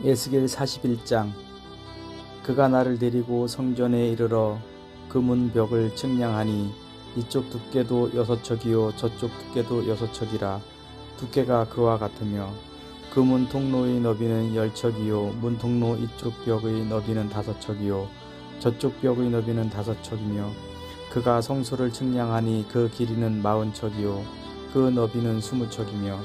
에스겔 41장. 그가 나를 데리고 성전에 이르러 그 문 벽을 측량하니 이쪽 두께도 6척이요 저쪽 두께도 6척이라. 두께가 그와 같으며 그 문 통로의 너비는 10척이요 문 통로 이쪽 벽의 너비는 5척이요 저쪽 벽의 너비는 5척이며 그가 성소를 측량하니 그 길이는 40척이요 그 너비는 20척이며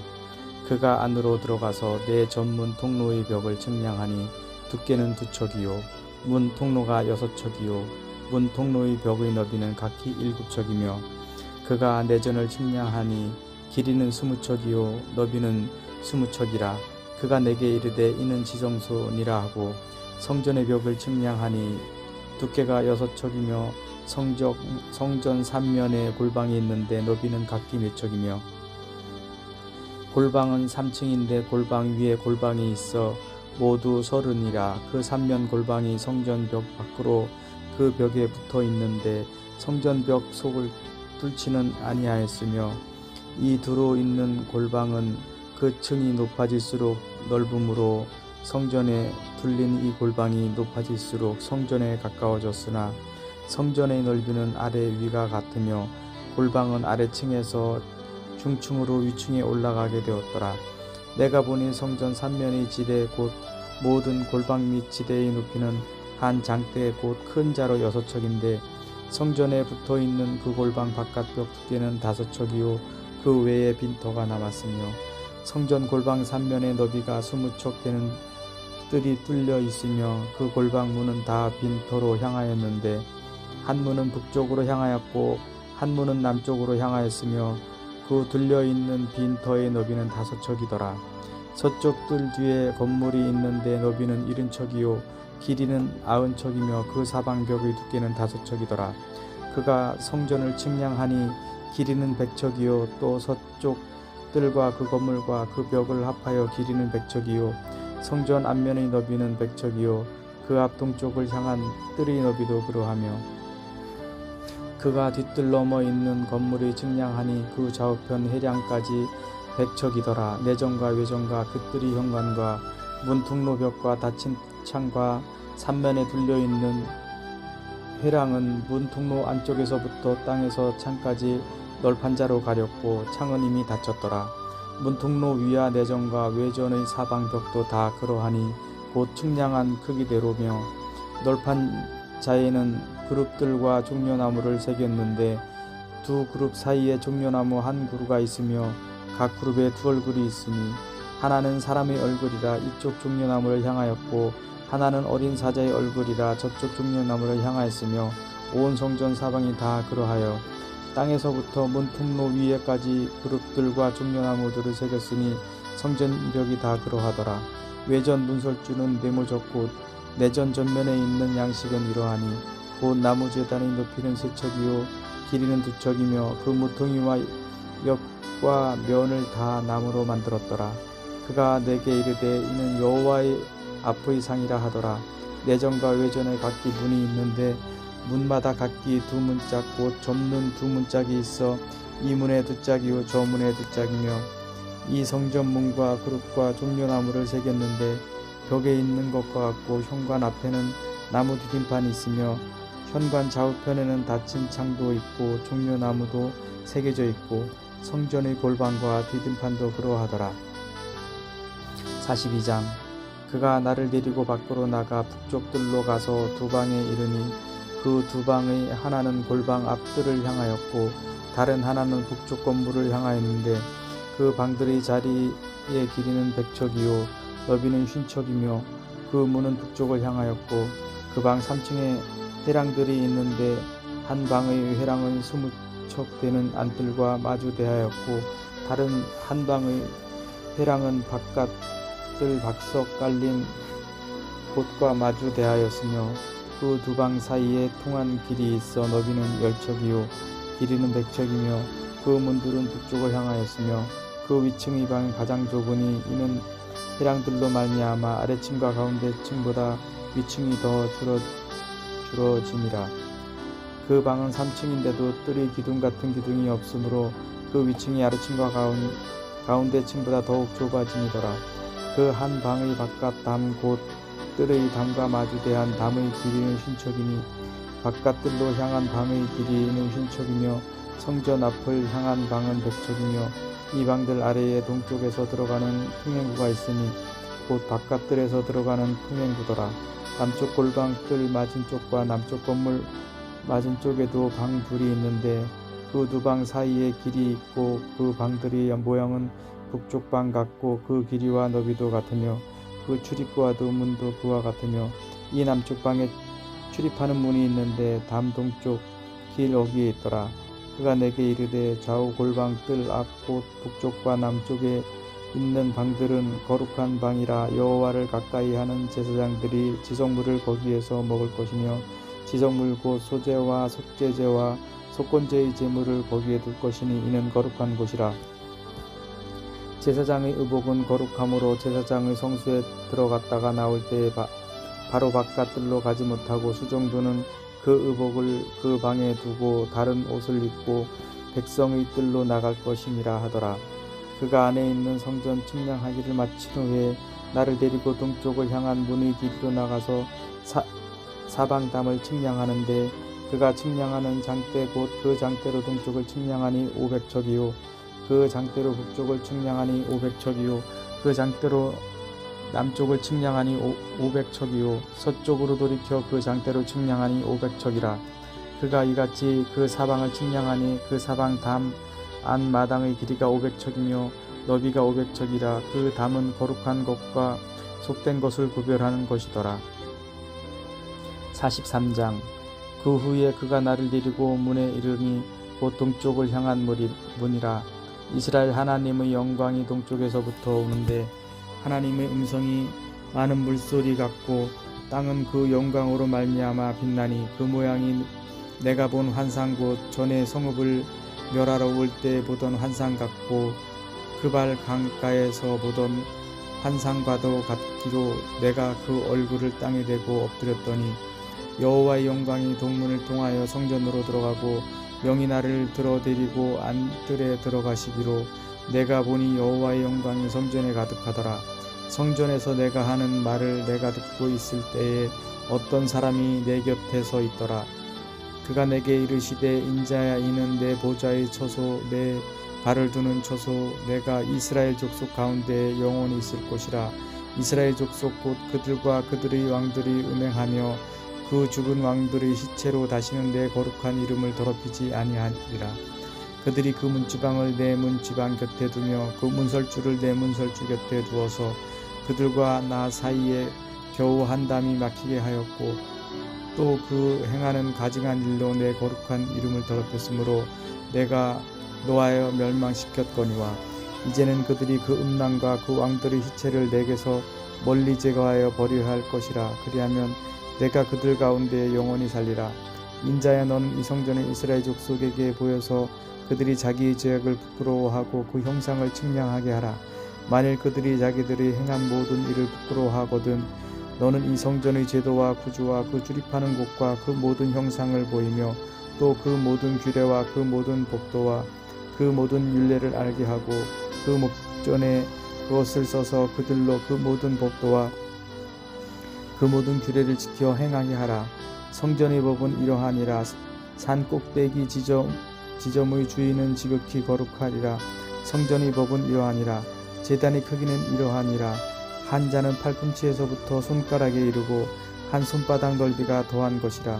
그가 안으로 들어가서 내 전문 통로의 벽을 측량하니 두께는 2척이요 문 통로가 6척이요 문 통로의 벽의 너비는 각기 7척이며 그가 내전을 측량하니 길이는 20척이요 너비는 20척이라. 그가 내게 이르되 이는 지성소니라 하고 성전의 벽을 측량하니 두께가 6척이며 성전 3면에 골방이 있는데 너비는 각기 4척이며 골방은 3층인데 골방 위에 골방이 있어 모두 30이라. 그 3면 골방이 성전 벽 밖으로 그 벽에 붙어 있는데 성전 벽 속을 뚫지는 아니하였으며 이 두루 있는 골방은 그 층이 높아질수록 넓음으로 성전에 둘린 이 골방이 높아질수록 성전에 가까워졌으나 성전의 넓이는 아래 위가 같으며 골방은 아래층에서 중층으로 위층에 올라가게 되었더라. 내가 보니 성전 3면의 지대 곧 모든 골방 및 지대의 높이는 한 장대 곧 큰 자로 6척인데 성전에 붙어있는 그 골방 바깥벽 두께는 5척이요 그 외에 빈터가 남았으며 성전 골방 3면의 너비가 20척 되는 뜰이 뚫려 있으며 그 골방 문은 다 빈터로 향하였는데 한 문은 북쪽으로 향하였고 한 문은 남쪽으로 향하였으며 그 뚫려있는 빈터의 너비는 5척이더라. 서쪽 뜰 뒤에 건물이 있는데 너비는 70척이요 길이는 90척이며 그 사방벽의 두께는 5척이더라. 그가 성전을 측량하니 길이는 100척이요 또 서쪽 뜰과 그 건물과 그 벽을 합하여 길이는 100척이요 성전 앞면의 너비는 100척이요 그 앞 동쪽을 향한 뜰의 너비도 그러하며 그가 뒷뜰 너머 있는 건물의 측량하니 그 좌우편 해량까지 100척이더라. 내전과 외전과 그 뜰의 현관과 문 통로벽과 닫힌 창과 3면에 둘려있는 회랑은 문 통로 안쪽에서부터 땅에서 창까지 널판자로 가렸고 창은 이미 닫혔더라. 문 통로 위와 내전과 외전의 사방벽도 다 그러하니 곧 측량한 크기대로며 널판자에는 그룹들과 종려나무를 새겼는데 두 그룹 사이에 종려나무 한 그루가 있으며 각 그룹에 두 얼굴이 있으니 하나는 사람의 얼굴이라 이쪽 종려나무를 향하였고 하나는 어린 사자의 얼굴이라 저쪽 종려나무를 향하였으며 온 성전 사방이 다 그러하여 땅에서부터 문 통로 위에까지 그룹들과 종려나무들을 새겼으니 성전벽이 다 그러하더라. 외전 문설주는 네모졌고 내전 전면에 있는 양식은 이러하니 곧 나무 제단의 높이는 3척이요 길이는 2척이며 그 모퉁이와 옆과 면을 다 나무로 만들었더라. 그가 내게 이르되 이는 여호와의 앞의 상이라 하더라. 내전과 외전에 각기 문이 있는데 문마다 각기 2문짝 곧 접는 2문짝이 있어 이 문에 2짝이요 저 문에 2짝이며 이 성전문과 그룹과 종려나무를 새겼는데 벽에 있는 것과 같고 현관 앞에는 나무 디딤판이 있으며 현관 좌우편에는 닫힌 창도 있고 종려나무도 새겨져 있고 성전의 골방과 디딤판도 그러하더라. 42장. 그가 나를 데리고 밖으로 나가 북쪽 뜰로 가서 두 방에 이르니 그 두 방의 하나는 골방 앞뜰을 향하였고 다른 하나는 북쪽 건물을 향하였는데 그 방들의 자리의 길이는 100척이요 너비는 50척이며 그 문은 북쪽을 향하였고 그 방 3층에 회랑들이 있는데 한 방의 회랑은 20척 되는 안뜰과 마주 대하였고 다른 한 방의 회랑은 바깥 뜰 박석 깔린 곳과 마주 대하였으며 그 두 방 사이에 통한 길이 있어 너비는 10척이요 길이는 100척이며 그 문들은 북쪽을 향하였으며 그 위층의 방이 가장 좁으니 이는 회랑들로 말미암아 아래층과 가운데층보다 위층이 더 줄어짐이라. 그 방은 3층인데도 뜰의 기둥 같은 기둥이 없으므로 그 위층이 아래층과 가운데층보다 더욱 좁아짐이더라. 그 한 방의 바깥 담 곧 뜰의 담과 마주대한 담의 길이는 쉰척이니 바깥 뜰로 향한 방의 길이는 쉰척이며 성전 앞을 향한 방은 백척이며 이 방들 아래에 동쪽에서 들어가는 풍행구가 있으니 곧 바깥 뜰에서 들어가는 풍행구더라. 남쪽 골방 뜰 맞은쪽과 남쪽 건물 맞은쪽에도 방 둘이 있는데 그 두 방 사이에 길이 있고 그 방들의 모양은 북쪽 방 같고 그 길이와 너비도 같으며 그 출입구와도 문도 그와 같으며 이 남쪽 방에 출입하는 문이 있는데 담 동쪽 길 어귀에 있더라. 그가 내게 이르되 좌우 골방 뜰 앞 곧 북쪽과 남쪽에 있는 방들은 거룩한 방이라 여호와를 가까이 하는 제사장들이 지성물을 거기에서 먹을 것이며 지성물 곧 소제와 속죄제와 속건제의 제물을 거기에 둘 것이니 이는 거룩한 곳이라. 제사장의 의복은 거룩함으로 제사장의 성소에 들어갔다가 나올 때에 바로 바깥 뜰로 가지 못하고 수종도는 그 의복을 그 방에 두고 다른 옷을 입고 백성의 뜰로 나갈 것이니라 하더라. 그가 안에 있는 성전 측량하기를 마친 후에 나를 데리고 동쪽을 향한 문의 뒤로 나가서 사방담을 측량하는데 그가 측량하는 장대 곧 그 장대로 동쪽을 측량하니 500척이요 그 장대로 북쪽을 측량하니 500척이요 그 장대로 남쪽을 측량하니 500척이요 서쪽으로 돌이켜 그 장대로 측량하니 500척이라. 그가 이같이 그 사방을 측량하니 그 사방 담 안 마당의 길이가 500척이며 너비가 500척이라. 그 담은 거룩한 것과 속된 것을 구별하는 것이더라. 43장. 그 후에 그가 나를 데리고 문에 이르니 곧 동쪽을 향한 문이라. 이스라엘 하나님의 영광이 동쪽에서부터 오는데 하나님의 음성이 많은 물소리 같고 땅은 그 영광으로 말미암아 빛나니 그 모양이 내가 본 환상 곧 전에 성읍을 멸하러 올 때 보던 환상 같고 그발 강가에서 보던 환상과도 같기로 내가 그 얼굴을 땅에 대고 엎드렸더니 여호와의 영광이 동문을 통하여 성전으로 들어가고 영이 나를 들어데리고 안뜰에 들어가시기로 내가 보니 여호와의 영광이 성전에 가득하더라. 성전에서 내가 하는 말을 내가 듣고 있을 때에 어떤 사람이 내 곁에 서 있더라. 그가 내게 이르시되 인자야 이는 내 보좌의 처소 내 발을 두는 처소 내가 이스라엘 족속 가운데 영원히 있을 것이라. 이스라엘 족속 곧 그들과 그들의 왕들이 음행하며 그 죽은 왕들의 시체로 다시는 내 거룩한 이름을 더럽히지 아니하리라. 그들이 그 문지방을 내 문지방 곁에 두며 그 문설주를 내 문설주 곁에 두어서 그들과 나 사이에 겨우 한 담이 막히게 하였고 또 그 행하는 가증한 일로 내 거룩한 이름을 더럽혔으므로 내가 노하여 멸망시켰거니와 이제는 그들이 그 음란과 그 왕들의 시체를 내게서 멀리 제거하여 버려야 할 것이라. 그리하면 내가 그들 가운데 영원히 살리라. 인자야 너는 이 성전을 이스라엘 족속에게 보여서 그들이 자기의 죄악을 부끄러워하고 그 형상을 측량하게 하라. 만일 그들이 자기들이 행한 모든 일을 부끄러워하거든 너는 이 성전의 제도와 구주와 그 출입하는 곳과 그 모든 형상을 보이며 또 그 모든 규례와 그 모든 법도와 그 모든 율례를 알게 하고 그 목전에 그것을 써서 그들로 그 모든 법도와 그 모든 규례를 지켜 행하게 하라. 성전의 법은 이러하니라. 산 꼭대기 지점의 주인은 지극히 거룩하리라. 성전의 법은 이러하니라. 제단의 크기는 이러하니라. 한 자는 팔꿈치에서부터 손가락에 이르고 한 손바닥 넓이가 더한 것이라.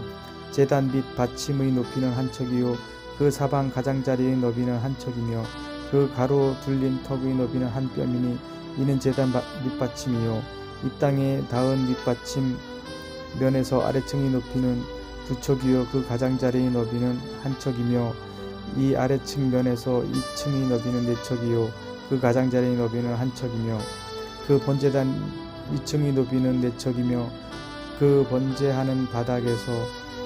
제단 및 받침의 높이는 한 척이요 그 사방 가장자리의 너비는 한 척이며 그 가로 둘린 턱의 너비는 한 뼘이니 이는 제단 밑받침이요 이 땅에 닿은 밑받침 면에서 아래층의 높이는 두 척이요 그 가장자리의 너비는 한 척이며 이 아래층 면에서 이 층의 너비는 네 척이요 그 가장자리의 너비는 한 척이며 그 번제단 2층의 너비는 4척이며 그 번제하는 바닥에서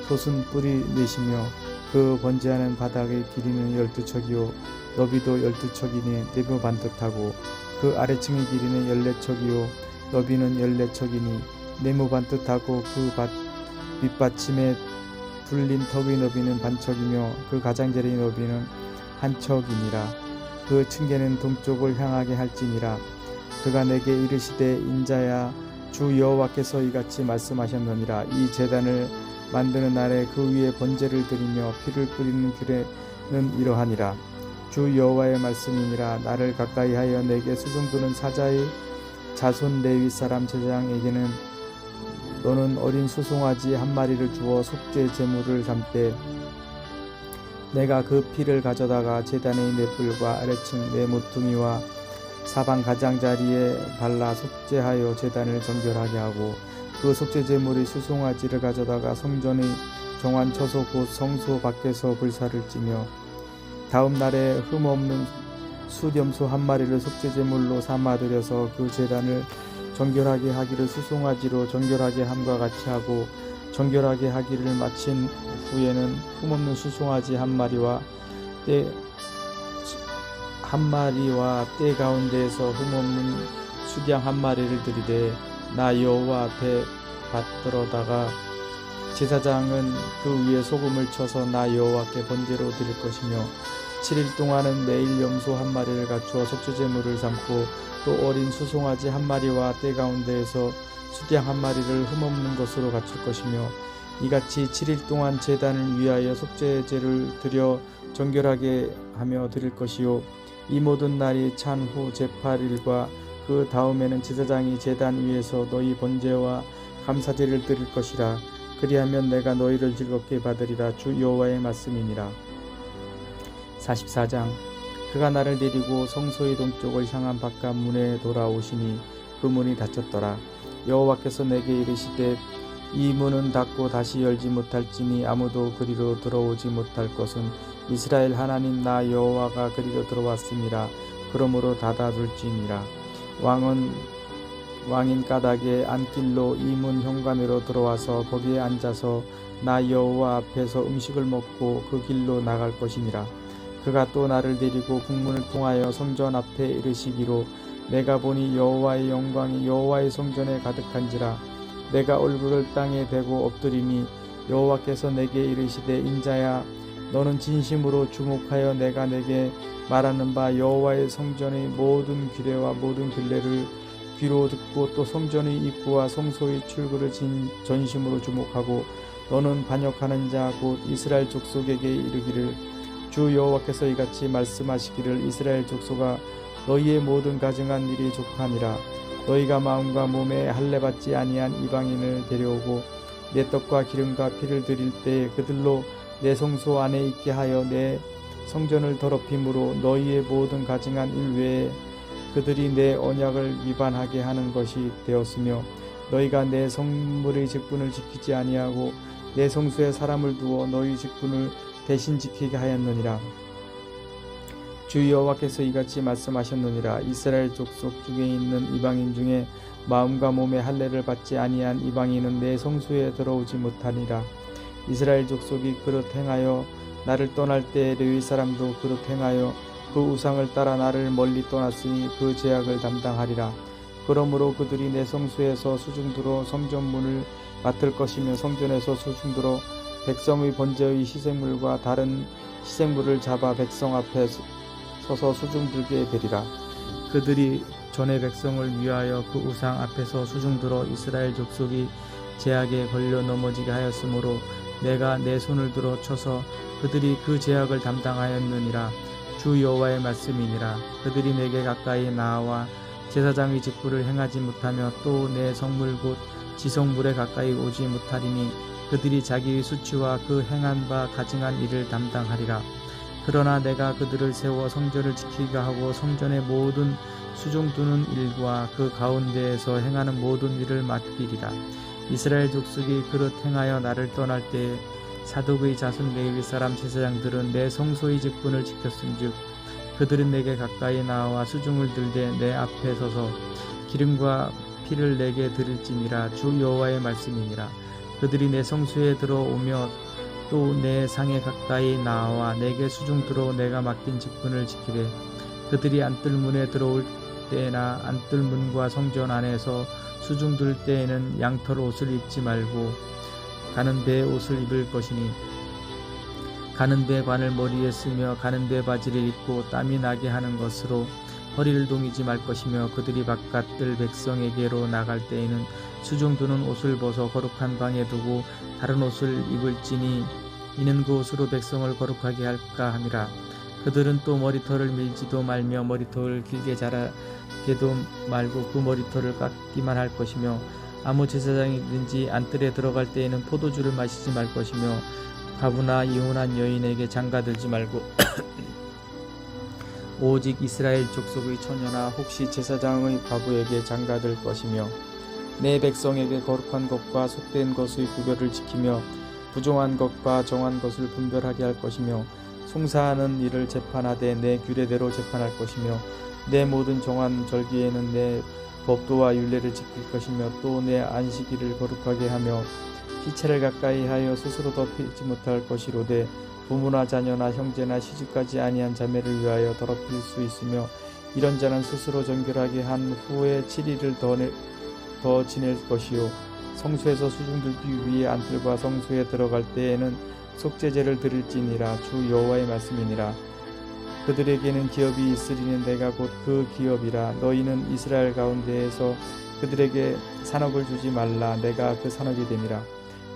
솟은 뿔이 넷이며 그 번제하는 바닥의 길이는 12척이요 너비도 12척이니 네모 반듯하고 그 아래층의 길이는 14척이요 너비는 14척이니 네모 반듯하고 그 밑받침에 둘린 턱의 너비는 반척이며 그 가장자리의 너비는 한 척이니라. 그 층계는 동쪽을 향하게 할지니라. 그가 내게 이르시되 인자야 주 여호와께서 이같이 말씀하셨느니라. 이 제단을 만드는 날에 그 위에 번제를 드리며 피를 뿌리는 규례는 이러하니라. 주 여호와의 말씀이니라. 나를 가까이하여 내게 수종드는 사자의 자손 레위 사람 제사장에게는 너는 어린 수송아지 한 마리를 주어 속죄 제물을 삼되 내가 그 피를 가져다가 제단의 네 뿔과 아래층 네 모퉁이와 사방 가장자리에 발라 속죄하여 제단을 정결하게 하고 그 속죄 제물의 수송아지를 가져다가 성전의 정한 처소 곧 성소 밖에서 불사를 찌며 다음 날에 흠없는 수렴소 한 마리를 속죄 제물로 삼아 드려서 그 제단을 정결하게 하기를 수송아지로 정결하게 함과 같이 하고 정결하게 하기를 마친 후에는 흠없는 수송아지 한 마리와 때 가운데에서 흠없는 수양 한 마리를 들이되 나 여호와 앞에 받들어다가 제사장은 그 위에 소금을 쳐서 나 여호와께 번제로 드릴 것이며 7일 동안은 매일 염소 한 마리를 갖추어 속죄제물을 삼고 또 어린 수송아지 한 마리와 때 가운데에서 수양 한 마리를 흠없는 것으로 갖출 것이며 이같이 7일 동안 제단을 위하여 속죄제를 드려 정결하게 하며 드릴 것이요 이 모든 날이 찬 후 제8일과 그 다음에는 제사장이 제단 위에서 너희 번제와 감사제를 드릴 것이라. 그리하면 내가 너희를 즐겁게 받으리라. 주 여호와의 말씀이니라. 44장. 그가 나를 데리고 성소의 동쪽을 향한 바깥 문에 돌아오시니 그 문이 닫혔더라. 여호와께서 내게 이르시되 이 문은 닫고 다시 열지 못할지니 아무도 그리로 들어오지 못할 것은 이스라엘 하나님 나 여호와가 그리로 들어왔음이라. 그러므로 닫아둘지니라. 왕인 까닭의 안길로 이 문 현관으로 들어와서 거기에 앉아서 나 여호와 앞에서 음식을 먹고 그 길로 나갈 것이니라. 그가 또 나를 데리고 북문을 통하여 성전 앞에 이르시기로 내가 보니 여호와의 영광이 여호와의 성전에 가득한지라. 내가 얼굴을 땅에 대고 엎드리니 여호와께서 내게 이르시되 인자야 너는 진심으로 주목하여 내가 내게 말하는 바 여호와의 성전의 모든 규례와 모든 규례를 귀로 듣고 또 성전의 입구와 성소의 출구를 전심으로 주목하고 너는 반역하는 자 곧 이스라엘 족속에게 이르기를 주 여호와께서 이같이 말씀하시기를 이스라엘 족속아 너희의 모든 가증한 일이 족하니라. 너희가 마음과 몸에 할례받지 아니한 이방인을 데려오고 내 떡과 기름과 피를 드릴 때에 그들로 내 성소 안에 있게 하여 내 성전을 더럽힘으로 너희의 모든 가증한 일 외에 그들이 내 언약을 위반하게 하는 것이 되었으며 너희가 내 성물의 직분을 지키지 아니하고 내 성소에 사람을 두어 너희 직분을 대신 지키게 하였느니라. 주 여호와께서 이같이 말씀하셨느니라. 이스라엘 족속 중에 있는 이방인 중에 마음과 몸의 할례를 받지 아니한 이방인은 내 성소에 들어오지 못하니라. 이스라엘 족속이 그릇 행하여 나를 떠날 때 레위 사람도 그릇 행하여 그 우상을 따라 나를 멀리 떠났으니 그 죄악을 담당하리라. 그러므로 그들이 내 성소에서 수중들어 성전문을 맡을 것이며 성전에서 수중들어 백성의 번제의 희생물과 다른 희생물을 잡아 백성 앞에 서서 수중들게 되리라. 그들이 전에 백성을 위하여 그 우상 앞에서 수중들어 이스라엘 족속이 죄악에 걸려 넘어지게 하였으므로 내가 내 손을 들어 쳐서 그들이 그 죄악을 담당하였느니라. 주 여호와의 말씀이니라. 그들이 내게 가까이 나와 제사장의 직분을 행하지 못하며 또 내 성물 곧 지성물에 가까이 오지 못하리니 그들이 자기의 수치와 그 행한 바 가증한 일을 담당하리라. 그러나 내가 그들을 세워 성전을 지키게 하고 성전의 모든 수종두는 일과 그 가운데에서 행하는 모든 일을 맡기리라. 이스라엘 족속이 그릇 행하여 나를 떠날 때에 사독의 자손 레위 사람 제사장들은 내 성소의 직분을 지켰음즉 그들은 내게 가까이 나와 수중을 들되 내 앞에 서서 기름과 피를 내게 드릴지니라. 주 여호와의 말씀이니라. 그들이 내 성소에 들어오며 또 내 상에 가까이 나와 내게 수중 들어 내가 맡긴 직분을 지키되 그들이 안뜰문에 들어올 때나 안뜰문과 성전 안에서 수중 들 때에는 양털 옷을 입지 말고 가는 배 옷을 입을 것이니 가는 배 관을 머리에 쓰며 가는 배 바지를 입고 땀이 나게 하는 것으로 허리를 동이지 말 것이며 그들이 바깥들 백성에게로 나갈 때에는 수중두는 옷을 벗어 거룩한 방에 두고 다른 옷을 입을지니 이는 그 옷으로 백성을 거룩하게 할까 함이라. 그들은 또 머리털을 밀지도 말며 머리털을 길게 자라게도 말고 그 머리털을 깎기만 할 것이며 아무 제사장이든지 안뜰에 들어갈 때에는 포도주를 마시지 말 것이며 과부나 이혼한 여인에게 장가들지 말고 오직 이스라엘 족속의 처녀나 혹시 제사장의 과부에게 장가들 것이며 내 백성에게 거룩한 것과 속된 것의 구별을 지키며 부정한 것과 정한 것을 분별하게 할 것이며 송사하는 일을 재판하되 내 규례대로 재판할 것이며 내 모든 정한 절기에는 내 법도와 율례를 지킬 것이며 또 내 안식일을 거룩하게 하며 피차를 가까이 하여 스스로 덮이지 못할 것이로되 부모나 자녀나 형제나 시집가지 아니한 자매를 위하여 더럽힐 수 있으며 이런 자는 스스로 정결하게 한 후에 7일을 더 지낼 것이요 성소에서 수중 들기 위해 안뜰과 성소에 들어갈 때에는 속죄제를 드릴지니라. 주 여호와의 말씀이니라. 그들에게는 기업이 있으리니 내가 곧 그 기업이라. 너희는 이스라엘 가운데에서 그들에게 산업을 주지 말라. 내가 그 산업이 됨이라.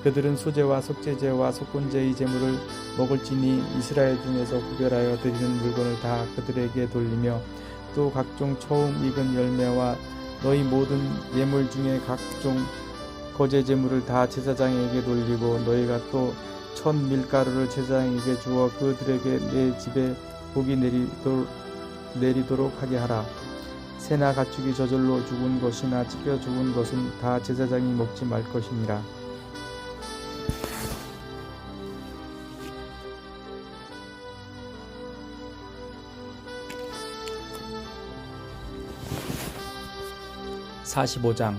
그들은 소제와 속죄제와 속건제의 제물을 먹을지니 이스라엘 중에서 구별하여 드리는 물건을 다 그들에게 돌리며 또 각종 처음 익은 열매와 너희 모든 예물 중에 각종 거제 제물을 다 제사장에게 돌리고 너희가 또 첫 밀가루를 제사장에게 주어 그들에게 내 집에 복이 내리도록 하게 하라. 새나 가축이 저절로 죽은 것이나 찢겨 죽은 것은 다 제사장이 먹지 말 것이니라. (45장)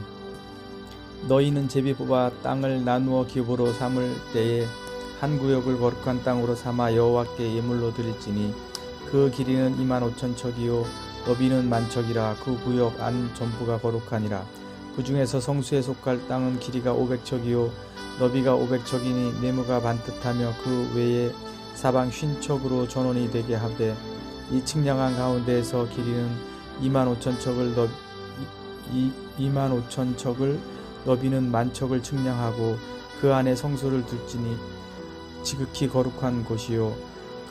너희는 제비 뽑아 땅을 나누어 기업으로 삼을 때에 한 구역을 거룩한 땅으로 삼아 여호와께 예물로 드릴지니 그 길이는 25,000척이요 너비는 10,000척이라. 그 구역 안 전부가 거룩하니라. 그 중에서 성수에 속할 땅은 길이가 500척이요 너비가 500척이니 네모가 반듯하며 그 외에 사방 50척으로 전원이 되게 하되 이 측량한 가운데에서 길이는 25,000척을 25,000척을 너비는 10,000척을 측량하고 그 안에 성소를 둘지니 지극히 거룩한 곳이요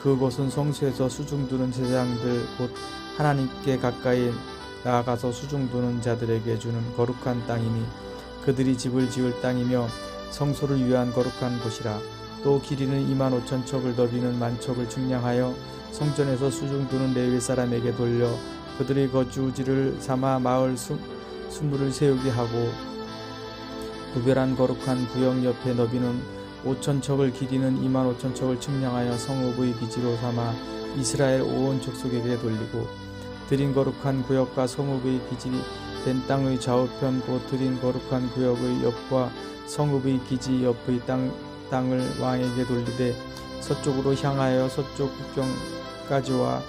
그곳은 성소에서 수중두는 제사장들 곧 하나님께 가까이 나아가서 수중두는 자들에게 주는 거룩한 땅이니 그들이 집을 지을 땅이며 성소를 위한 거룩한 곳이라. 또 길이는 25,000척을 너비는 10,000척을 측량하여 성전에서 수중두는 레위 사람에게 돌려 그들의 거주지를 삼아 마을 수물을 세우게 하고 구별한 거룩한 구역 옆에 너비는 5,000척을 길이는 25,000척을 측량하여 성읍의 기지로 삼아 이스라엘 온 족속에게 돌리고 드린 거룩한 구역과 성읍의 기지 된 땅의 좌우편 곧 드린 거룩한 구역의 옆과 성읍의 기지 옆의 땅을 왕에게 돌리되 서쪽으로 향하여 서쪽 국경까지와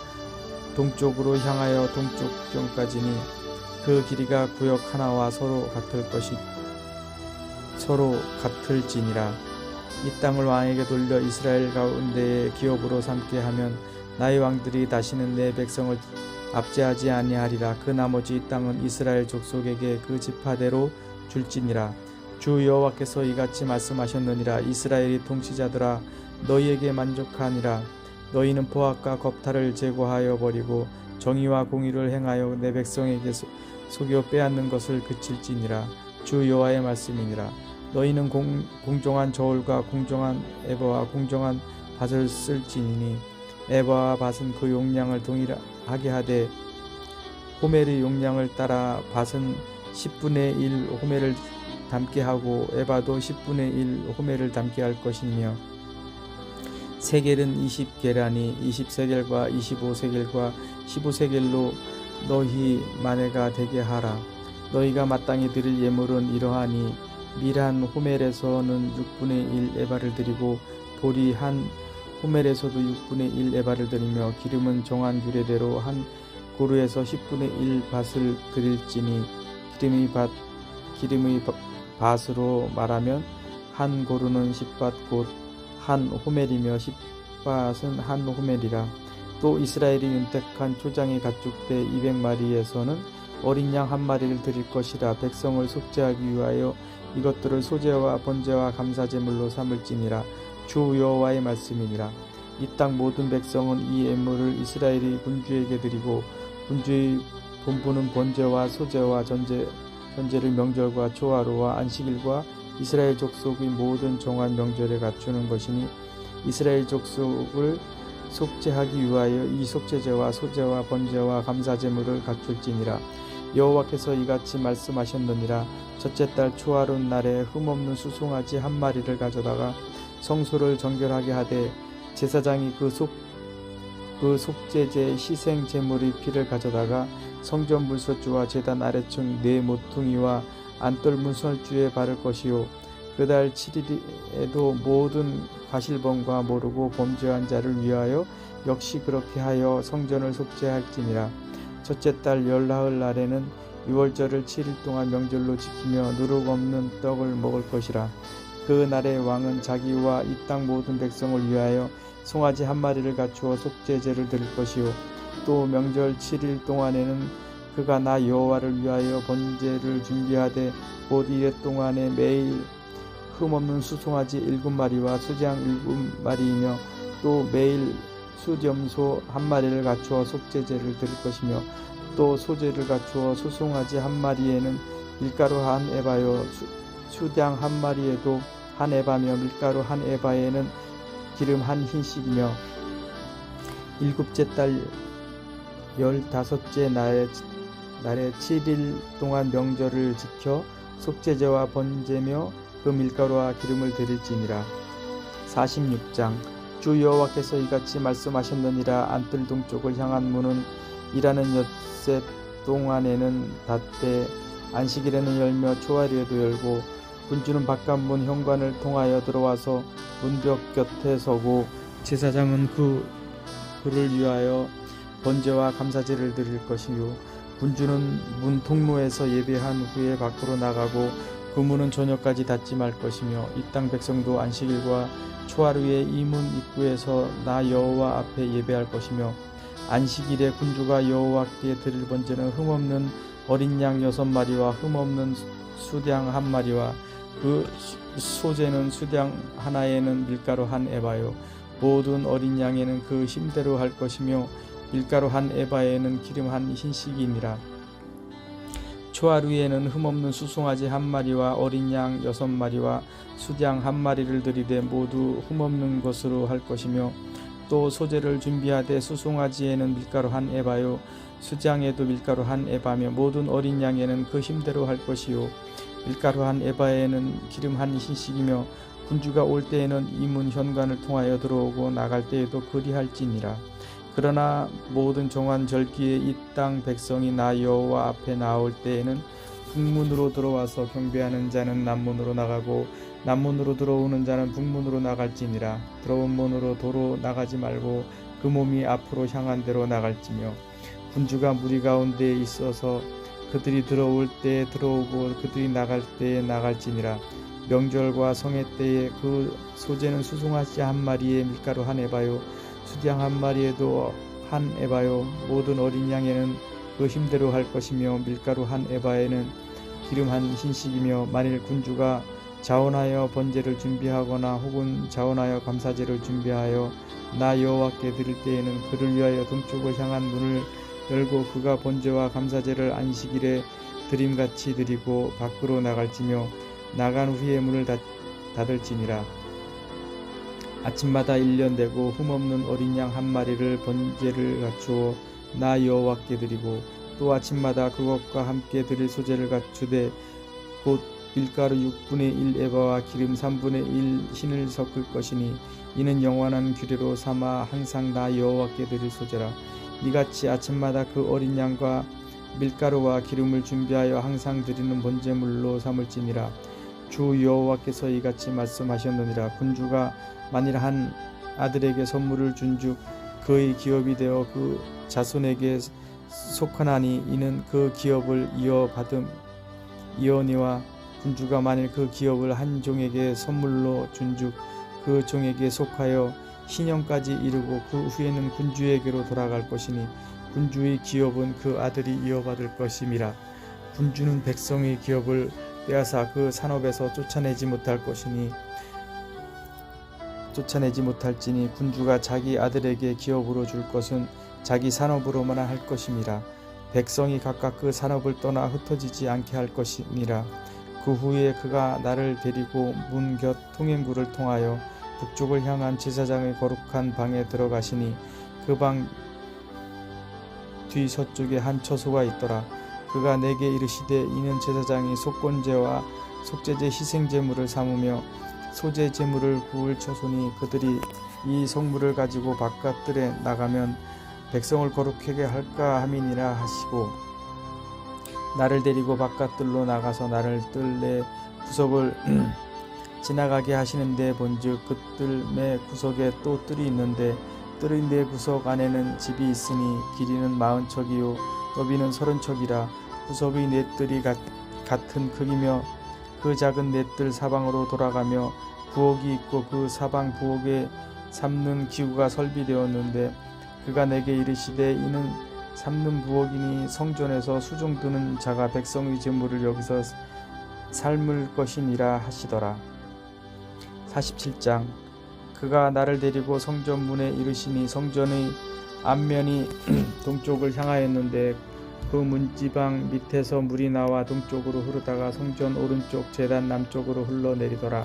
동쪽으로 향하여 동쪽 국경까지니 그 길이가 구역 하나와 서로 같을지니라. 이 땅을 왕에게 돌려 이스라엘 가운데에 기업으로 삼게 하면 나의 왕들이 다시는 내 백성을 압제하지 아니하리라. 그 나머지 이 땅은 이스라엘 족속에게 그 지파대로 줄지니라. 주 여호와께서 이같이 말씀하셨느니라. 이스라엘이 통치자들아 너희에게 만족하니라. 너희는 포악과 겁탈을 제거하여 버리고 정의와 공의를 행하여 내 백성에게 속여 빼앗는 것을 그칠지니라. 주 여호와의 말씀이니라. 너희는 공정한 저울과 공정한 에바와 공정한 밭을 쓸지니 에바와 밭은 그 용량을 동일하게 하되 호멜의 용량을 따라 밭은 10분의 1 호멜을 담게 하고 에바도 10분의 1 호멜을 담게 할 것이며 세겔은 20게라니 20세겔과 25세겔과 15세겔로 너희 마네가 되게 하라. 너희가 마땅히 드릴 예물은 이러하니 밀 한 호멜에서는 6분의 1 에바를 드리고 보리 한 호멜에서도 6분의 1 에바를 드리며 기름은 정한 규례대로 한 고루에서 10분의 1 밭을 드릴지니 기름의 밭으로 말하면 한 고루는 10밭 곧 한 호멜이며 10밭은 한 호멜이라. 또 이스라엘이 윤택한 초장이 가축대 200마리에서는 어린 양 한 마리를 드릴 것이라. 백성을 속죄하기 위하여 이것들을 소제와 번제와 감사제물로 삼을지니라. 주 여호와의 말씀이니라. 이 땅 모든 백성은 이 예물을 이스라엘이 군주에게 드리고 군주의 본부는 번제와 소제와 전제를 명절과 초하루와 안식일과 이스라엘 족속의 모든 정한 명절에 갖추는 것이니 이스라엘 족속을 속죄하기 위하여 이 속죄제와 소제와 번제와 감사제물을 갖출지니라. 여호와께서 이같이 말씀하셨느니라. 첫째 달 초하루 날에 흠없는 수송아지 한 마리를 가져다가 성소를 정결하게 하되 제사장이 그 속죄제 희생 제물의 피를 가져다가 성전 물소주와 제단 아래층 네 모퉁이와 안뜰 문설주에 바를 것이요. 그달 7일에도 모든 과실범과 모르고 범죄한 자를 위하여 역시 그렇게 하여 성전을 속죄할지니라. 첫째 달 열나흘 날에는 유월절을 7일 동안 명절로 지키며 누룩 없는 떡을 먹을 것이라. 그 날에 왕은 자기와 이 땅 모든 백성을 위하여 송아지 한 마리를 갖추어 속죄제를 드릴 것이요. 또 명절 7일 동안에는 그가 나 여호와를 위하여 번제를 준비하되 곧 이래 동안에 매일 흠없는 수송아지 7마리와 수장 7마리이며 또 매일 수염소 한 마리를 갖추어 속죄제를 드릴 것이며 또 소제를 갖추어 수송아지 한 마리에는 밀가루 한 에바요 수장 한 마리에도 한 에바며 밀가루 한 에바에는 기름 한 흰씩이며 일곱째 달 15째 날에 7일 동안 명절을 지켜 속죄제와 번제며 그 밀가루와 기름을 드릴지니라. 46장 주 여호와께서 이같이 말씀하셨느니라. 안뜰 동쪽을 향한 문은 일하는 엿새 동안에는 닫되 안식일에는 열며 초하루에도 열고 군주는 바깥문 현관을 통하여 들어와서 문벽 곁에 서고 제사장은 그를 위하여 번제와 감사제를 드릴 것이요. 군주는 문 통로에서 예배한 후에 밖으로 나가고 그 문은 저녁까지 닫지 말 것이며 이 땅 백성도 안식일과 초하루에 이 문 입구에서 나 여호와 앞에 예배할 것이며 안식일에 군주가 여호와께 드릴 번제는 흠없는 어린 양 6마리와 흠없는 수양 한 마리와 그 소제는 수양 하나에는 밀가루 한 에바요. 모든 어린 양에는 그 힘대로 할 것이며 밀가루 한 에바에는 기름 한 흰씩이니라. 초하루에는 흠없는 수송아지 한 마리와 어린 양 6마리와 수양 한 마리를 드리되 모두 흠없는 것으로 할 것이며 또 소제를 준비하되 수송아지에는 밀가루 한 에바요 수양에도 밀가루 한 에바며 모든 어린 양에는 그 힘대로 할 것이요. 밀가루 한 에바에는 기름 한 흰씩이며 군주가 올 때에는 이 문 현관을 통하여 들어오고 나갈 때에도 그리할지니라. 그러나 모든 정한 절기에 이 땅 백성이 나 여호와 앞에 나올 때에는 북문으로 들어와서 경배하는 자는 남문으로 나가고 남문으로 들어오는 자는 북문으로 나갈지니라. 들어온 문으로 도로 나가지 말고 그 몸이 앞으로 향한 대로 나갈지며 군주가 무리 가운데에 있어서 그들이 들어올 때에 들어오고 그들이 나갈 때에 나갈지니라. 명절과 성회 때에 그 소제는 수송아지 한 마리에 밀가루 한 에바요 수양 한 마리에도 한 에바요 모든 어린 양에는 그 힘대로 할 것이며 밀가루 한 에바에는 기름 한 흰씩이며 만일 군주가 자원하여 번제를 준비하거나 혹은 자원하여 감사제를 준비하여 나 여호와께 드릴 때에는 그를 위하여 동쪽을 향한 문을 열고 그가 번제와 감사제를 안식일에 드림같이 드리고 밖으로 나갈지며 나간 후에 문을 닫을지니라. 아침마다 1년 되고 흠없는 어린 양 한 마리를 번제를 갖추어 나 여호와께 드리고 또 아침마다 그것과 함께 드릴 소제를 갖추되 곧 밀가루 6분의 1 에바와 기름 3분의 1 흰을 섞을 것이니 이는 영원한 규례로 삼아 항상 나 여호와께 드릴 소제라. 이같이 아침마다 그 어린 양과 밀가루와 기름을 준비하여 항상 드리는 번제물로 삼을지니라. 주 여호와께서 이같이 말씀하셨느니라. 군주가 만일 한 아들에게 선물을 준즉 그의 기업이 되어 그 자손에게 속하나니 이는 그 기업을 이어니와 군주가 만일 그 기업을 한 종에게 선물로 준즉 그 종에게 속하여 신영까지 이르고 그 후에는 군주에게로 돌아갈 것이니 군주의 기업은 그 아들이 이어받을 것임이라. 군주는 백성의 기업을 빼앗아 그 산업에서 쫓아내지 못할지니 군주가 자기 아들에게 기업으로 줄 것은 자기 산업으로만 할 것임이라. 백성이 각각 그 산업을 떠나 흩어지지 않게 할 것임이라. 그 후에 그가 나를 데리고 문 곁 통행구를 통하여 북쪽을 향한 제사장의 거룩한 방에 들어가시니 그 방 뒤 서쪽에 한 처소가 있더라. 그가 내게 이르시되 이는 제사장이 속건제와 속죄제 희생제물을 삼으며 소제 제물을 구울 처소니 그들이 이 성물을 가지고 바깥들에 나가면 백성을 거룩하게 할까 함이니라 하시고 나를 데리고 바깥들로 나가서 나를 뜰내 구석을 지나가게 하시는데 본즉 그 뜰매 구석에 또 뜰이 있는데 뜰의 네 구석 안에는 집이 있으니 길이는 40척이요 너비는 30척이라. 구석의 네 뜰이 같은 크기며 그 작은 네 뜰 사방으로 돌아가며 부엌이 있고 그 사방 부엌에 삶는 기구가 설비되었는데 그가 내게 이르시되 이는 삶는 부엌이니 성전에서 수종드는 자가 백성의 제물을 여기서 삶을 것이니라 하시더라. 47장. 그가 나를 데리고 성전 문에 이르시니 성전의 앞면이 동쪽을 향하였는데 그 문지방 밑에서 물이 나와 동쪽으로 흐르다가 성전 오른쪽 제단 남쪽으로 흘러내리더라.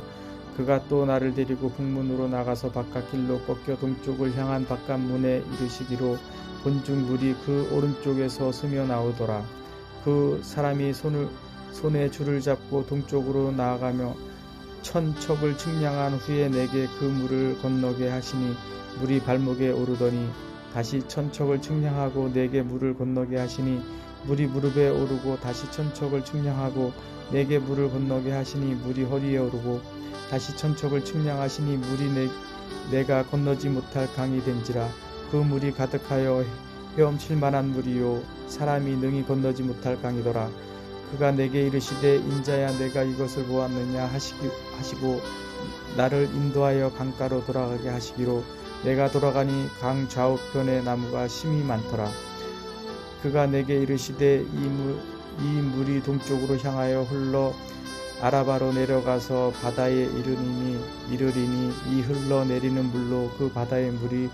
그가 또 나를 데리고 북문으로 나가서 바깥길로 꺾여 동쪽을 향한 바깥문에 이르시기로 본즉 물이 그 오른쪽에서 스며 나오더라. 그 사람이 손에 줄을 잡고 동쪽으로 나아가며 1000척을 측량한 후에 내게 그 물을 건너게 하시니 물이 발목에 오르더니 다시 1000척을 측량하고 내게 물을 건너게 하시니 물이 무릎에 오르고 다시 1000척을 측량하고 내게 물을 건너게 하시니 물이 허리에 오르고 다시 1000척을 측량하시니 물이 내가 건너지 못할 강이 된지라. 그 물이 가득하여 헤엄칠 만한 물이요 사람이 능히 건너지 못할 강이더라. 그가 내게 이르시되 인자야 내가 이것을 보았느냐 하시고 나를 인도하여 강가로 돌아가게 하시기로 내가 돌아가니 강 좌우편에 나무가 심히 많더라. 그가 내게 이르시되 이 물이 동쪽으로 향하여 흘러 아라바로 내려가서 바다에 이르리니 이 흘러내리는 물로 그 바다의 물이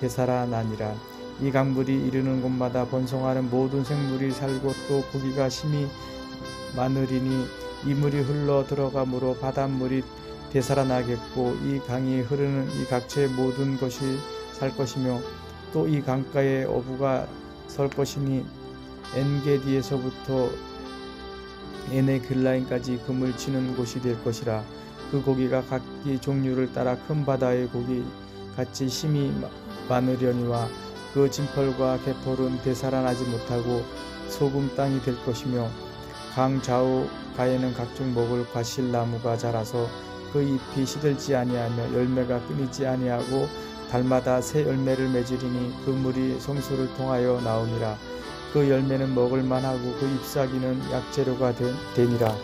되살아나니라. 이 강물이 이르는 곳마다 번성하는 모든 생물이 살고 또 고기가 심히 많으리니 이 물이 흘러 들어가므로 바닷물이 되살아나겠고 이 강이 흐르는 이 각처의 모든 것이 살 것이며 또 이 강가에 어부가 설 것이니 엔게디에서부터 에네글라임까지 금을 치는 곳이 될 것이라. 그 고기가 각기 종류를 따라 큰 바다의 고기 같이 심히 많으려니와 그 진펄과 개펄은 되살아나지 못하고 소금 땅이 될 것이며 강 좌우 가에는 각종 먹을 과실나무가 자라서 그 잎이 시들지 아니하며 열매가 끊이지 아니하고 달마다 새 열매를 맺으리니 그 물이 성소를 통하여 나오니라. 그 열매는 먹을 만하고 그 잎사귀는 약재료가 되리라.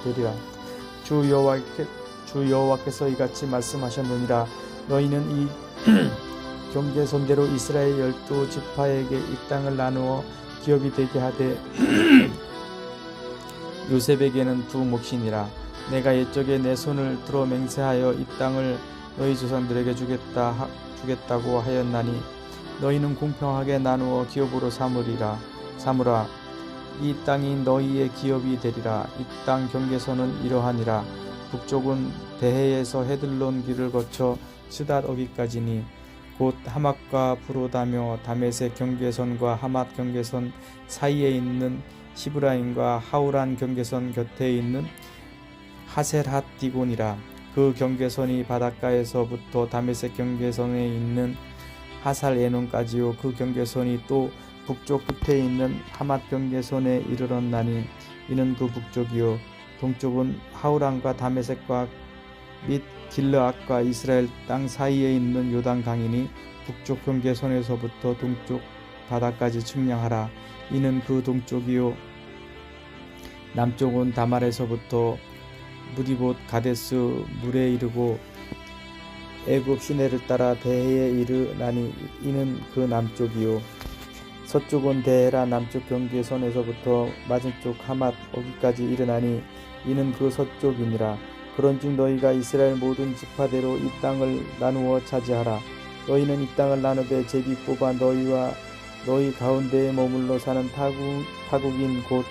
주 여호와께서 이같이 말씀하셨느니라. 너희는 이 경계선대로 이스라엘 12지파에게 이 땅을 나누어 기업이 되게 하되 요셉에게는 두 몫이니라. 내가 옛적에 내 손을 들어 맹세하여 이 땅을 너희 조상들에게 주겠다고 하였나니 너희는 공평하게 나누어 기업으로 삼으라. 이 땅이 너희의 기업이 되리라. 이 땅 경계선은 이러하니라. 북쪽은 데헤에서 헤들론 길을 거쳐 스닷 어기까지니 곧 하맛과 브로다며 다메섹 경계선과 하맛 경계선 사이에 있는 시브라임과 하우란 경계선 곁에 있는 하셀핫 디곤이라. 그 경계선이 바닷가에서부터 다메섹 경계선에 있는 하살 에논까지요. 그 경계선이 또 북쪽 끝에 있는 하맛 경계선에 이르렀나니 이는 그 북쪽이요. 동쪽은 하우란과 다메섹과 및 길르앗과 이스라엘 땅 사이에 있는 요단 강이니 북쪽 경계선에서부터 동쪽 바다까지 측량하라. 이는 그 동쪽이요. 남쪽은 다말에서부터 무디봇 가데스 물에 이르고 애굽 시내를 따라 대해에 이르나니 이는 그 남쪽이요 서쪽은 대해라 남쪽 경계선에서부터 맞은쪽 하맛 오기까지 이르나니 이는 그 서쪽이니라. 그런즉 너희가 이스라엘 모든 지파대로 이 땅을 나누어 차지하라. 너희는 이 땅을 나누되 제비 뽑아 너희와 너희 가운데에 머물러 사는 타국인 곧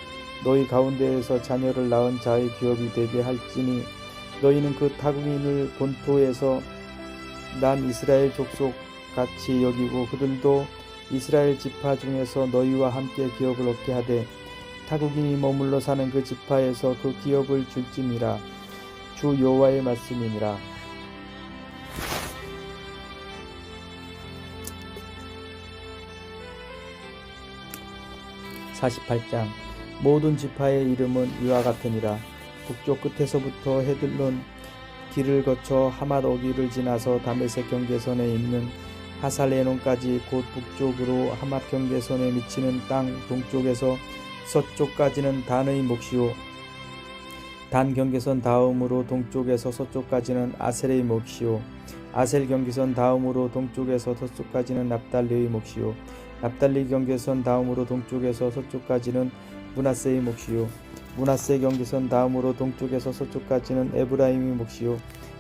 너희 가운데에서 자녀를 낳은 자의 기업이 되게 할지니 너희는 그 타국인을 본토에서 난 이스라엘 족속 같이 여기고 그들도 이스라엘 지파 중에서 너희와 함께 기업을 얻게 하되 타국인이 머물러 사는 그 지파에서 그 기업을 줄지니라. 주 여호와의 말씀이니라. (48장) 모든 지파의 이름은 이와 같으니라. 북쪽 끝에서부터 헤들론 길을 거쳐 하맛 어기를 지나서 다메섹 경계선에 있는 하살레논까지 곧 북쪽으로 하맛 경계선에 미치는 땅 동쪽에서 서쪽까지는 단의 몫이요 단 경계선 다음으로 동쪽에서 서쪽까지는 아셀의 몫이요 아셀 경계선 다음으로 동쪽에서 서쪽까지는 납달리의 몫이요 납달리 경계선 다음으로 동쪽에서 서쪽까지는 므낫세의 몫이요 므낫세 경계선 다음으로 동쪽에서 서쪽까지는 에브라임의 몫이요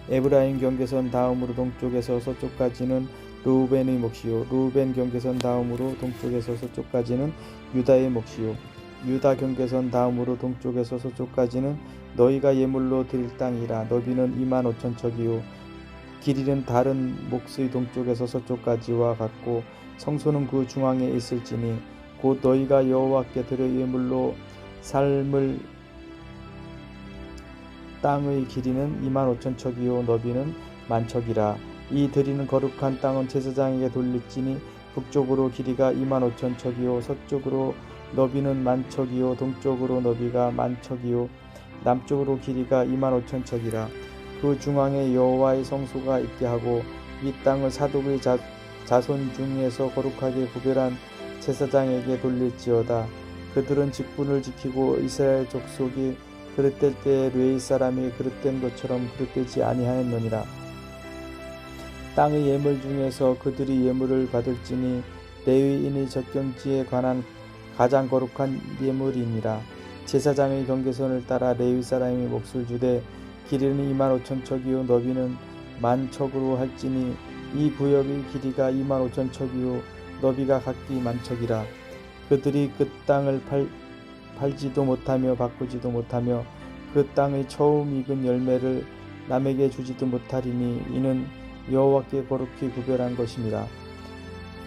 에브라임 경계선 다음으로 동쪽에서 서쪽까지는 르우벤의 몫이요 르우벤 경계선 다음으로 동쪽에서 서쪽까지는 유다의 몫이요 유다 경계선 다음으로 동쪽에서 서쪽까지는 너희가 예물로 드릴 땅이라. 너비는 25,000척이요 길이는 다른 몫의 동쪽에서 서쪽까지와 같고 성소는 그 중앙에 있을지니 곧 너희가 여호와께 드려 예물로 삶을 땅의 길이는 25,000척이요 너비는 10,000척이라. 이 드리는 거룩한 땅은 제사장에게 돌릴지니 북쪽으로 길이가 25,000척이요 서쪽으로 너비는 10,000척이요 동쪽으로 너비가 10,000척이요 남쪽으로 길이가 25,000척이라. 그 중앙에 여호와의 성소가 있게 하고 이 땅을 사독의 자손 중에서 거룩하게 구별한 제사장에게 돌릴지어다. 그들은 직분을 지키고 이스라엘 족속이 그릇될 때에 르웨이 사람이 그릇된 것처럼 그릇되지 아니하였느니라. 땅의 예물 중에서 그들이 예물을 받을지니 레위인의 적경지에 관한 가장 거룩한 예물이니라. 제사장의 경계선을 따라 레위 사람의 몫을 주되 길이는 25,000척이요 너비는 10,000척으로 할지니 이 구역의 길이가 25,000척이요 너비가 각기 10,000척이라. 그들이 그 땅을 팔지도 못하며 바꾸지도 못하며 그 땅의 처음 익은 열매를 남에게 주지도 못하리니 이는 여호와께 거룩히 구별한 것임이라.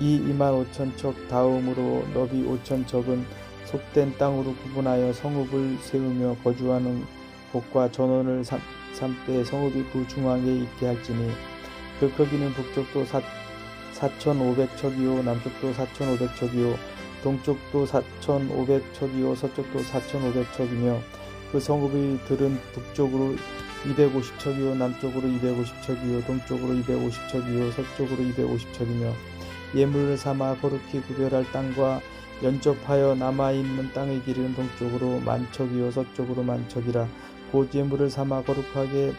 이 25,000척 다음으로 너비 5,000척은 속된 땅으로 구분하여 성읍을 세우며 거주하는 곳과 전원을 삼되 성읍이 그 중앙에 있게 할지니 그 크기는 북쪽도 4,500척이요 남쪽도 4,500척이요 동쪽도 4,500척이요 서쪽도 4,500척이며 그 성읍의 들은 북쪽으로 250척이요 남쪽으로 250척이요 동쪽으로 250척이요 서쪽으로 250척이며 예물을 삼아 거룩히 구별할 땅과 연접하여 남아있는 땅의 길이는 동쪽으로 10,000척이요 서쪽으로 10,000척이라. 곧 예물을 삼아 거룩하게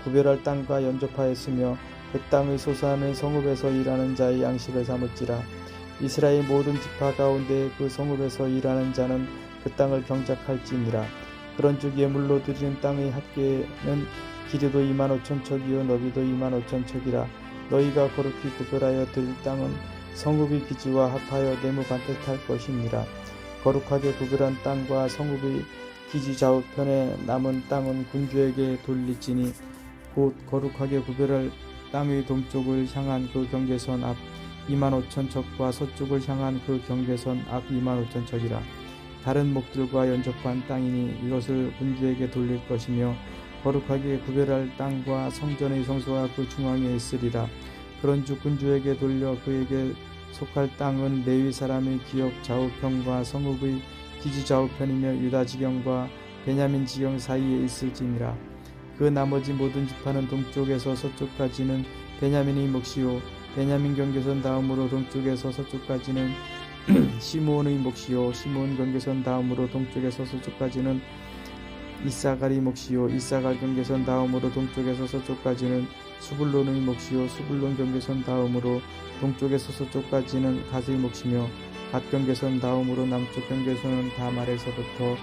구별할 땅과 연접하였으며 그 땅의 소산의 성읍에서 일하는 자의 양식을 삼을지라. 이스라엘 모든 지파 가운데 그 성읍에서 일하는 자는 그 땅을 경작할지니라. 그런즉 예물로 드리는 땅의 합계는 길이도 25,000척이요 너비도 25,000척이라. 너희가 거룩히 구별하여 드릴 땅은 성읍의 기지와 합하여 네모 반듯할 것이니라. 거룩하게 구별한 땅과 성읍의 기지 좌우편에 남은 땅은 군주에게 돌릴지니 곧 거룩하게 구별할 땅의 동쪽을 향한 그 경계선 앞 25,000척과 서쪽을 향한 그 경계선 앞 25,000척이라. 다른 목들과 연접한 땅이니 이것을 군주에게 돌릴 것이며 거룩하게 구별할 땅과 성전의 성소가 그 중앙에 있으리라. 그런즉 군주에게 돌려 그에게 속할 땅은 레위 사람의 기업 좌우편과 성읍의 기지 좌우편이며 유다 지경과 베냐민 지경 사이에 있을지니라. 그 나머지 모든 지파는 동쪽에서 서쪽까지는 베냐민의 몫이요 베냐민 경계선 다음으로 동쪽에서 서쪽까지는 시므온의 몫이요 시므온 경계선 다음으로 동쪽에서 서쪽까지는 이사갈의 몫이요 이사갈 경계선 다음으로 동쪽에서 서쪽까지는 수불론의 몫이요 수불론 경계선 다음으로 동쪽의 서서쪽까지는 갓의 몫이며 갓 경계선 다음으로 남쪽 경계선은 다말에서부터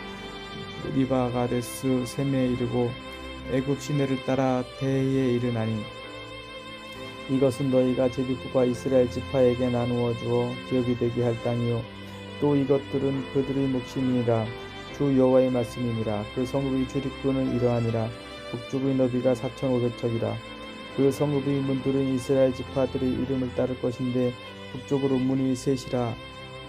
리바가데스 셈에 이르고 애굽 시내를 따라 대해에 이르나니 이것은 너희가 제비국과 이스라엘 지파에게 나누어 주어 기업이 되게 할 땅이요 또 이것들은 그들의 몫이니라. 주 여호와의 말씀이니라. 그 성읍의 출입구는 이러하니라. 북쪽의 너비가 4,500척이라. 그 성읍의 문들은 이스라엘 지파들의 이름을 따를 것인데 북쪽으로 문이 셋이라.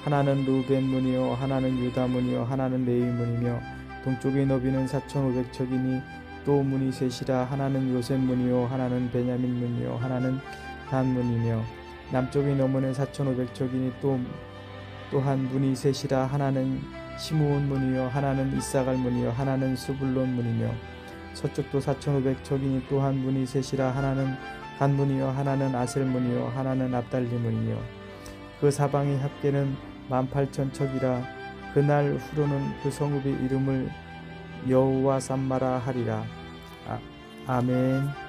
하나는 루벤 문이요 하나는 유다 문이요 하나는 레위 문이며 동쪽의 너비는 4,500척이니 또 문이 셋이라. 하나는 요셉 문이요 하나는 베냐민 문이요 하나는 단 문이며 남쪽의 너머는 4,500척이니 또한 문이 셋이라. 하나는 시므온 문이요 하나는 이사갈 문이요 하나는 스불론 문이며 서쪽도 4,500척이니 또한 문이 셋이라. 하나는 간 문이요 하나는 아셀 문이요 하나는 압달리 문이며 그 사방의 합계는 18,000척이라. 그날 후로는 그 성읍의 이름을 여호와 삼마라 하리라. 아멘.